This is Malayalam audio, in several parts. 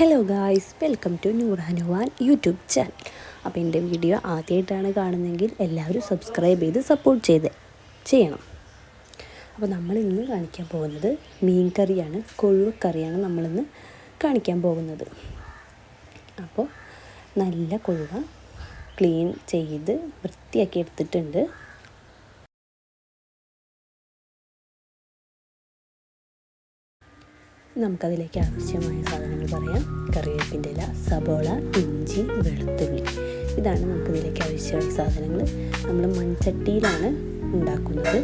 Hello guys, welcome to Noorhanuvan YouTube channel. അപ്പോൾ എൻ്റെ വീഡിയോ ആദ്യമായിട്ടാണ് കാണുന്നതെങ്കിൽ എല്ലാവരും സബ്സ്ക്രൈബ് ചെയ്ത് സപ്പോർട്ട് ചെയ്യണം. അപ്പോൾ നമ്മളിന്ന് കാണിക്കാൻ പോകുന്നത് മീൻ കറിയാണ്, കൊഴുവക്കറിയാണ് നമ്മളിന്ന് കാണിക്കാൻ പോകുന്നത്. അപ്പോൾ നല്ല കൊഴുവ ക്ലീൻ ചെയ്ത് വൃത്തിയാക്കി എടുത്തിട്ടുണ്ട്. നമുക്കതിലേക്ക് ആവശ്യമായ സാധനങ്ങൾ പറയാം. കറിവേപ്പിൻ്റെ ഇല, സബോള, ഇഞ്ചി, വെളുത്തുള്ളി, ഇതാണ് നമുക്കിതിലേക്ക് ആവശ്യമായ സാധനങ്ങൾ. നമ്മൾ മൺചട്ടിയിലാണ് ഉണ്ടാക്കുന്നത്.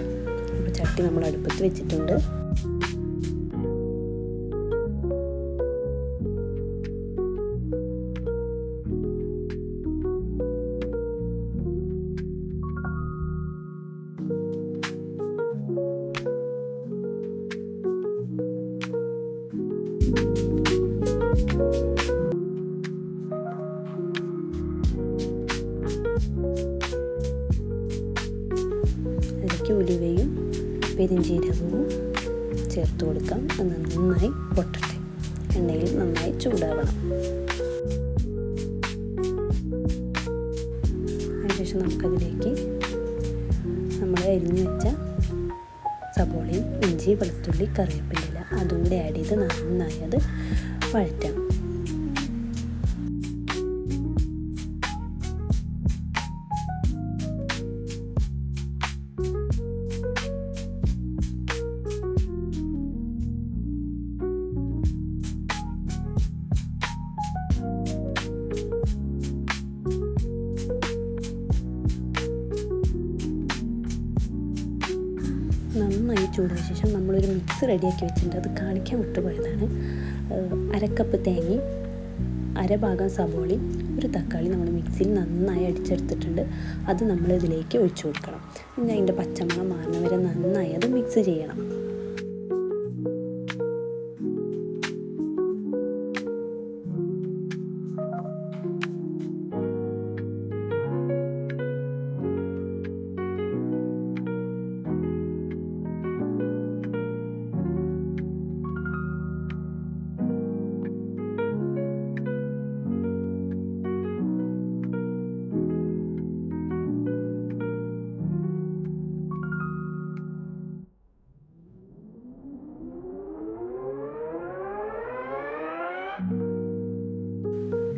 അപ്പോൾ ചട്ടി നമ്മൾ അടുപ്പത്ത് വെച്ചിട്ടുണ്ട്. അതിലേക്ക് ഉലുവയും പെരിഞ്ചീരകവും ചേർത്ത് കൊടുക്കാം. അത് നന്നായി പൊട്ടട്ടെ, എണ്ണയിൽ നന്നായി ചൂടാവണം. അതിനുശേഷം നമുക്കതിലേക്ക് നമ്മൾ അരിഞ്ഞു വെച്ച സബോളയും ഇഞ്ചി, വെളുത്തുള്ളി, കറിവേപ്പിൻ്റെ ഇല അതും കൂടി ആഡ് ചെയ്ത് നന്നായി അത് വഴറ്റണം. നന്നായി ചൂടായ ശേഷം നമ്മളൊരു മിക്സ് റെഡിയാക്കി വെച്ചിട്ടുണ്ട്. അത് കാണിക്കാൻ വിട്ടുപോയതാണ്. അരക്കപ്പ് തേങ്ങയും അരഭാഗം സബോളയും ഒരു തക്കാളി നമ്മൾ മിക്സിയിൽ നന്നായി അടിച്ചെടുത്തിട്ടുണ്ട്. അത് നമ്മൾ ഇതിലേക്ക് ഒഴിച്ചു കൊടുക്കണം. പിന്നെ അതിൻ്റെ പച്ചമണം മാറുന്ന വരെ നന്നായി അത് മിക്സ് ചെയ്യണം.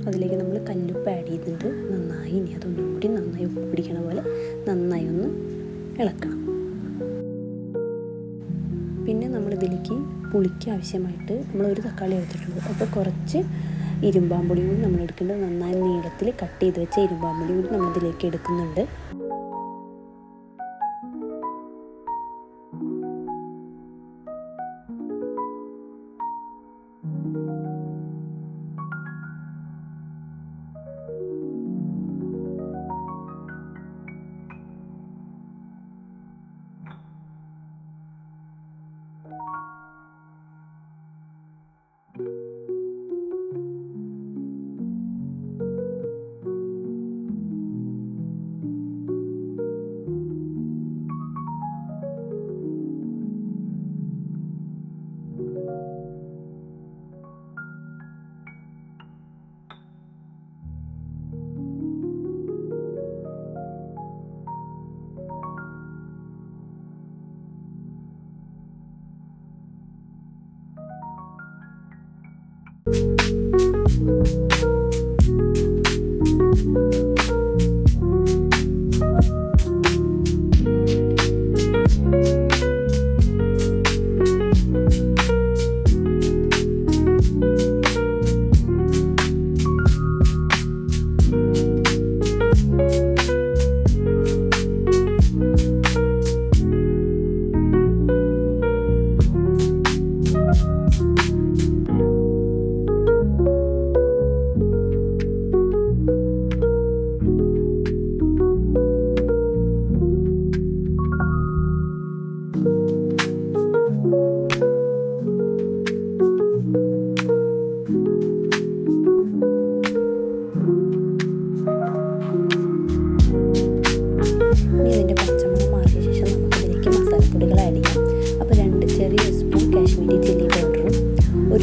അതിലേക്ക് നമ്മൾ കല്ലുപ്പ് ആഡ് ചെയ്തിട്ടുണ്ട്. നന്നായി ഇനി അതൊന്നും കൂടി നന്നായി ഉപ്പ് പിടിക്കണ പോലെ നന്നായി ഒന്ന് ഇളക്കണം. പിന്നെ നമ്മളിതിലേക്ക് പുളിക്ക് ആവശ്യമായിട്ട് നമ്മൾ ഒരു തക്കാളി എടുത്തിട്ടുണ്ട്. അപ്പോൾ കുറച്ച് ഇരുമ്പാമ്പുളി കൂടി നമ്മൾ എടുക്കേണ്ടത്. നന്നായി നീളത്തിൽ കട്ട് ചെയ്ത് വെച്ച ഇരുമ്പാമ്പുളി കൂടി നമ്മളിതിലേക്ക് എടുക്കുന്നുണ്ട്.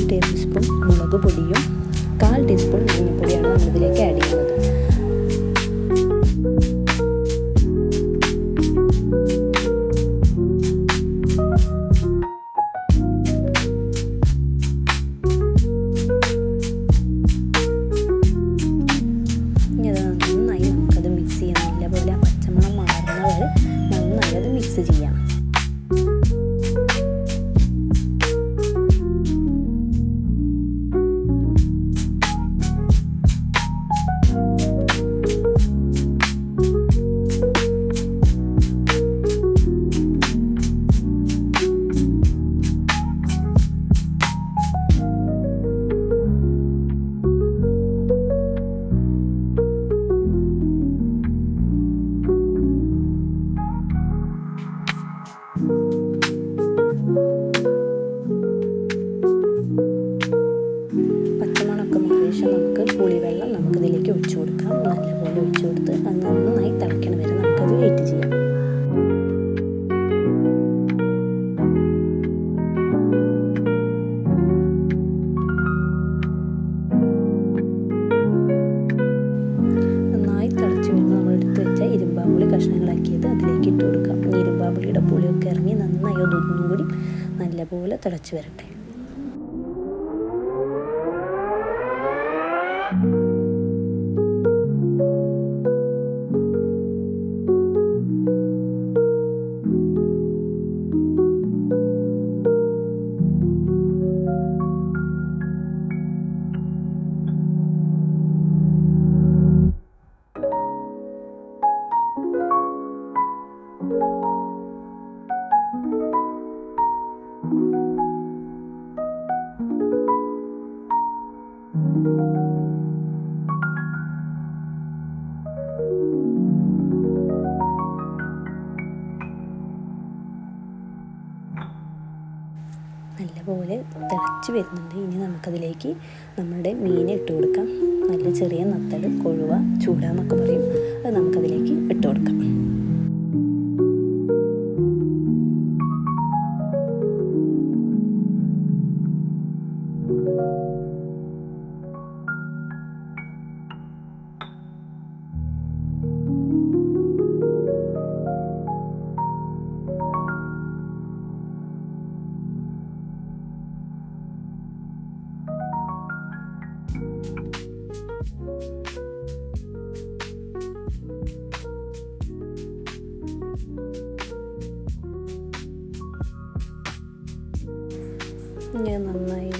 ടേബിൾ സ്പൂൺ മുളക് പൊടിയും 1/4 ടീസ്പൂൺ മഞ്ഞൾപ്പൊടിയാണ് നമ്മളിതിലേക്ക് ആഡ് ചെയ്യുന്നത്. ഇനി അത് നന്നായി നമുക്കത് മിക്സ് ചെയ്യാം. നല്ലപോലെ ആ പച്ചമണം മാറുന്ന വരെ നന്നായി അത് മിക്സ് ചെയ്യാം. പച്ചമണമൊക്കെ മാറിയ ശേഷം നമുക്ക് പുളിവെള്ളം നമുക്കിതിലേക്ക് ഒഴിച്ചു കൊടുക്കാം. നല്ലപോലെ ഒഴിച്ചു കൊടുത്ത് അത് നന്നായി തിളയ്ക്കണ വരെ നമുക്കത് വെയിറ്റ് ചെയ്യാം. നന്നായി തിളച്ച് വരുമ്പോൾ നമ്മൾ എടുത്ത് വെച്ച ഇരുമ്പാമ്പുളി കഷ്ണങ്ങളാക്കിയത് അതിലേക്ക് ഇട്ട് കൊടുക്കാം. ഈ ഇരുമ്പാമ്പുളിയുടെ പുളിയൊക്കെ ഇറങ്ങി നന്നായി അതൊന്നും കൂടി നല്ലപോലെ തിളച്ച് വരട്ടെ. നല്ലപോലെ തിളച്ച് വരുന്നുണ്ട്. ഇനി നമുക്കതിലേക്ക് നമ്മളുടെ മീൻ ഇട്ട് കൊടുക്കാം. നല്ല ചെറിയ നത്തൽ, കൊഴുവ, ചൂട എന്നൊക്കെ പറയും. അത് നമുക്കതിലേക്ക് ഇട്ട് കൊടുക്കാം. ഇങ്ങനെ നന്നായി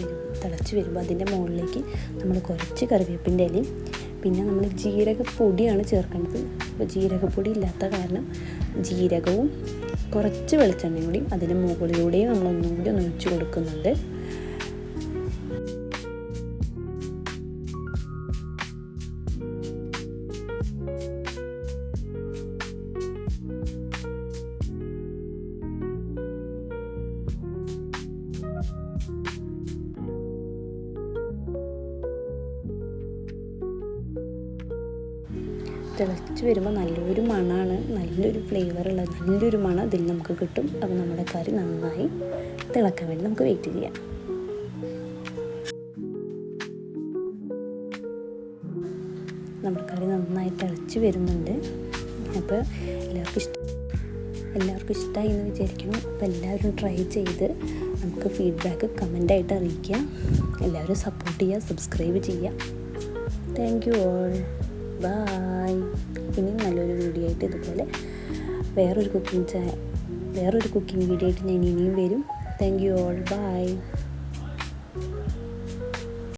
തിളച്ച് വരുമ്പോൾ അതിൻ്റെ മുകളിലേക്ക് നമ്മൾ കുറച്ച് കറിവേപ്പിൻ്റെ ഇലയും പിന്നെ നമ്മൾ ജീരകപ്പൊടിയാണ് ചേർക്കേണ്ടത്. അപ്പോൾ ജീരകപ്പൊടി ഇല്ലാത്ത കാരണം ജീരകവും കുറച്ച് വെളിച്ചെണ്ണയും കൂടി അതിൻ്റെ മുകളിലൂടെയും നമ്മൾ ഒന്നും കൂടി ഒന്ന് ഒഴിച്ച് കൊടുക്കുന്നുണ്ട്. തിളച്ച് വരുമ്പോൾ നല്ലൊരു മണമാണ്, നല്ലൊരു ഫ്ലേവറുള്ള നല്ലൊരു മണം ഇതിൽ നമുക്ക് കിട്ടും. അപ്പോൾ നമ്മുടെ കറി നന്നായി തിളക്കാൻ വേണ്ടി നമുക്ക് വെയിറ്റ് ചെയ്യാം. നമ്മുടെ കറി നന്നായി തിളച്ച് വരുന്നുണ്ട്. അപ്പോൾ എല്ലാവർക്കും ഇഷ്ടമായി എന്ന് വിചാരിക്കുന്നു. അപ്പോൾ എല്ലാവരും ട്രൈ ചെയ്ത് നമുക്ക് ഫീഡ്ബാക്ക് കമൻ്റായിട്ട് അറിയിക്കുക. എല്ലാവരും സപ്പോർട്ട് ചെയ്യുക, സബ്സ്ക്രൈബ് ചെയ്യുക. Thank you all. ബായ്. ഇനിയും നല്ലൊരു വീഡിയോ ആയിട്ട് ഇതുപോലെ വേറൊരു കുക്കിംഗ് വീഡിയോ ആയിട്ട് ഞാൻ ഇനിയും വരും. Thank you all. ബായ്.